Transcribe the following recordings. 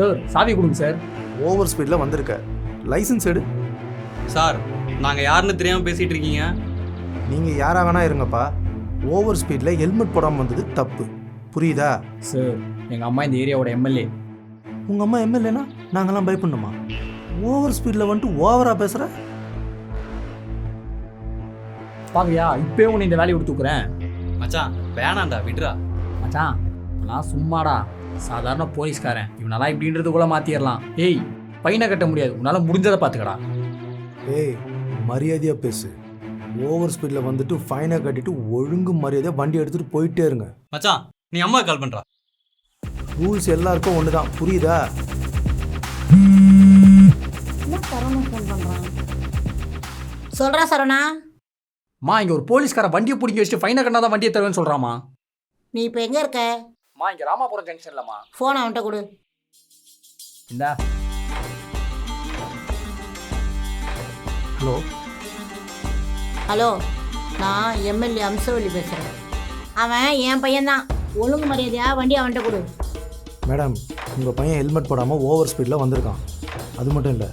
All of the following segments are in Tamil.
சார் சாவி கொடுங்க சார். ஓவர் ஸ்பீடில் வந்திருக்க, லைசன்ஸ் எடு. சார் நாங்கள் யாருன்னு தெரியாமல் பேசிகிட்டு இருக்கீங்க. நீங்கள் யாராக வேணா இருங்கப்பா, ஓவர் ஸ்பீடில் ஹெல்மெட் போடாமல் வந்தது தப்பு, புரியுதா? சார் எங்கள் அம்மா இந்த ஏரியாவோட எம்எல்ஏ. உங்கள் அம்மா எம்எல்ஏனா நாங்கள்லாம் பயப்படணுமா? ஓவர் ஸ்பீடில் வந்துட்டு ஓவராக பேசுகிற. பாக்கறியா, இப்போயே உன்னை இந்த வேலையை விட்டு தூக்குறேன். மச்சான் வேணாண்டா, விட்றா. மச்சான் நான் சும்மாடா சாதாரண போலீஸ்காரன், இவனெல்லாம் இப்படின்றதுக்குள்ளே மாற்றிடலாம். ஏய் பையனை கட்ட முடியாது, உன்னால் முடிஞ்சதை பார்த்துக்கடா. ஏய் மரியாதையாக பேசு. ஓவர் ஸ்பீடில் வந்துட்டு ஃபைனை கட்டிட்டு ஒழுங்கு மரியாதையாக வண்டி எடுத்துகிட்டு போயிட்டே இருங்க. மச்சான் நீ அம்மா கால் பண்ணுறா. ரூல்ஸ் எல்லாருக்கும் ஒன்று தான், புரியுதா? சொல்றா சரவணா. மா இங்கே ஒரு போலீஸ்காரன் வண்டியை பிடிங்கி வச்சுட்டு ஃபைனை கட்டினா தான் வண்டியை தருவேன்னு சொல்கிறாமா. நீ இப்போ எங்கே இருக்க? மா இங்கே ராமாபுரம் ஜங்ஷன்லம்மா. ஃபோன் அவன்கிட்ட கொடு. இந்தா. ஹலோ ஹலோ, நான் எம்எல்ஏ அம்சவல்லி பேசுகிறேன். அவன் என் பையன்தான். ஒழுங்கு மரியாதையா வண்டி அவன்கிட்ட கொடு. மேடம், உங்கள் பையன் ஹெல்மெட் போடாமல் ஓவர் ஸ்பீடில் வந்திருக்கான். அது மட்டும் இல்லை,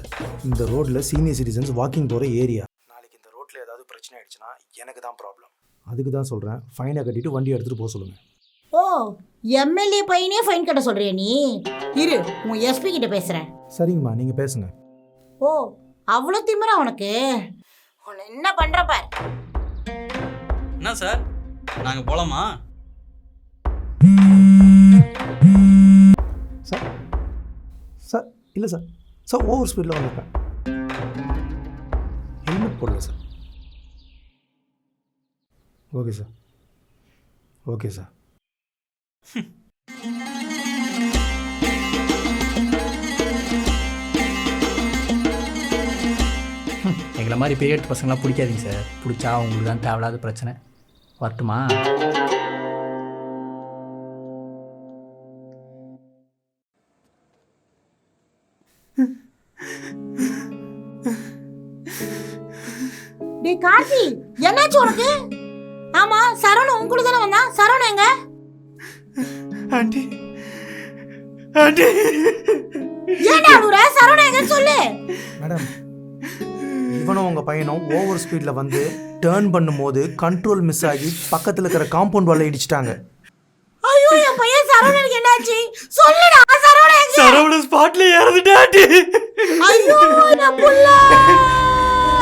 இந்த ரோட்டில் சீனியர் சிட்டிசன்ஸ் வாக்கிங் போகிற ஏரியா. நாளைக்கு இந்த ரோட்டில் ஏதாவது பிரச்சனை ஆயிடுச்சுன்னா எனக்கு தான் ப்ராப்ளம். அதுக்கு தான் சொல்கிறேன், ஃபைனை கட்டிட்டு வண்டி எடுத்துகிட்டு போக சொல்லுங்கள். ஓ, எம்எல்ஏ பையனே ஃபைன் கட்ட சொல்கிறியா நீ? இரு, உன் எஸ்பி கிட்ட பேசுகிறேன். சரிங்கம்மா, நீங்கள் பேசுங்க. ஓ, அவ்வளோ திமிரா உனக்கு? உன்னை என்ன பண்ணுற பார். என்ன சார், நாங்கள் போகலாமா? சார் சார் இல்லை சார், சார் ஓவர் ஸ்பீடில் வந்திருக்கேன், ஹெல்மெட் போடல sir. Okay sir, okay sir. எங்களை மாதிரி பெரிய பசங்களாம் பிடிக்காதீங்க சார். பிடிச்சா உங்களுக்கு தான் தேவையில்லாத பிரச்சனை. வரட்டுமா? டே கார்த்தி, என்னாச்சு உனக்கு? ஆமா, சரவணன் உன் கூட தானே வந்தான். சரவணன் எங்க? ஆண்டி ஆண்டி ஏன்டா அழுற? சரவணன் எங்கன்னு சொல்லு. மேடம், இவனும் உங்கள் பையனும் ஓவர் ஸ்பீடில் வந்து டேர்ன் பண்ணும்போது கண்ட்ரோல் மிஸ் ஆகி பக்கத்தில் இருக்கிற காம்பவுண்ட் வாலை இடிச்சிட்டாங்க. ஐயோ, என் பையன் சரவணனுக்கு என்னாச்சு? சொல்லுடா. சரவணன் எங்க? சரவணன் ஸ்பாட்ல இறந்துட்டாண்டி. ஐயோ என் புள்ள.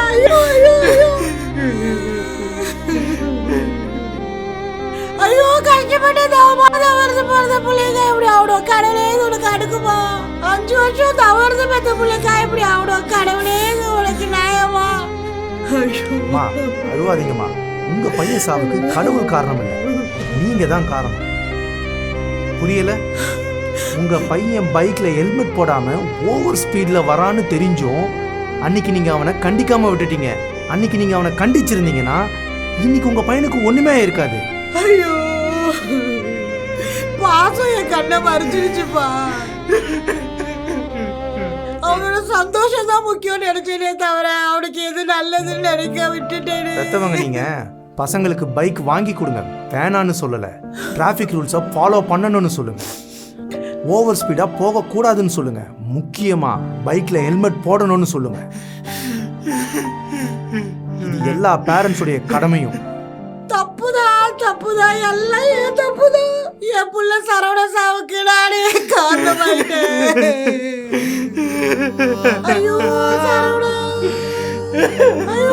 ஐயோ ஐயோ ஐயோ. ஐயோ, கஷ்டப்பட்டு தவறுது போறது பிள்ளைங்க இப்படி அவடோ கடவுளே உனக்கு அடுக்குமா? 5 வருஷம் தவறுது பெற்ற பிள்ளைங்க இப்படி அவடோ கடவுளே உனக்கு நியாயமா? அம்மா அழுவாதீங்கம்மா, உங்கள் பையன் சாவுக்கு கடவுள் காரணம் இல்லை, நீங்கள் தான் காரணம். புரியல? உங்கள் பையன் பைக்கில் ஹெல்மெட் போடாமல் ஓவர் ஸ்பீடில் வரான்னு தெரிஞ்சும் அன்னைக்கு நீங்கள் அவனை கண்டிக்காமல் விட்டுட்டீங்க. அன்னைக்கு நீங்கள் அவனை கண்டிச்சிருந்தீங்கன்னா இன்னைக்கு உங்கள் பையனுக்கு ஒன்றுமே இருக்காது. ஐயோ, பாசம் என் கண்ணை மறைச்சிருச்சுப்பா. அவனோட சந்தோஷம் தான் முக்கியம்னு நினைச்சேனே தவிர அவனுக்கு எது நல்லதுன்னு நினைக்க விட்டுட்டேன். பெத்தவங்க நீங்கள் பசங்களுக்கு பைக் வாங்கி கொடுங்க, வேணான்னு சொல்லலை. டிராஃபிக் ரூல்ஸை ஃபாலோ பண்ணணும்னு சொல்லுங்கள். ஓவர் ஸ்பீடாக போகக்கூடாதுன்னு சொல்லுங்கள். முக்கியமாக பைக்கில் ஹெல்மெட் போடணும்னு சொல்லுங்கள். இது எல்லா பேரண்ட்ஸுடைய கடமையும். தப்புதான் எல்லாம் ஏன் தப்புதான். என் புள்ள சரவண சாவுக்கு நானே காரணமாயிட்டேன். ஐயோ சரவணா, ஐயோ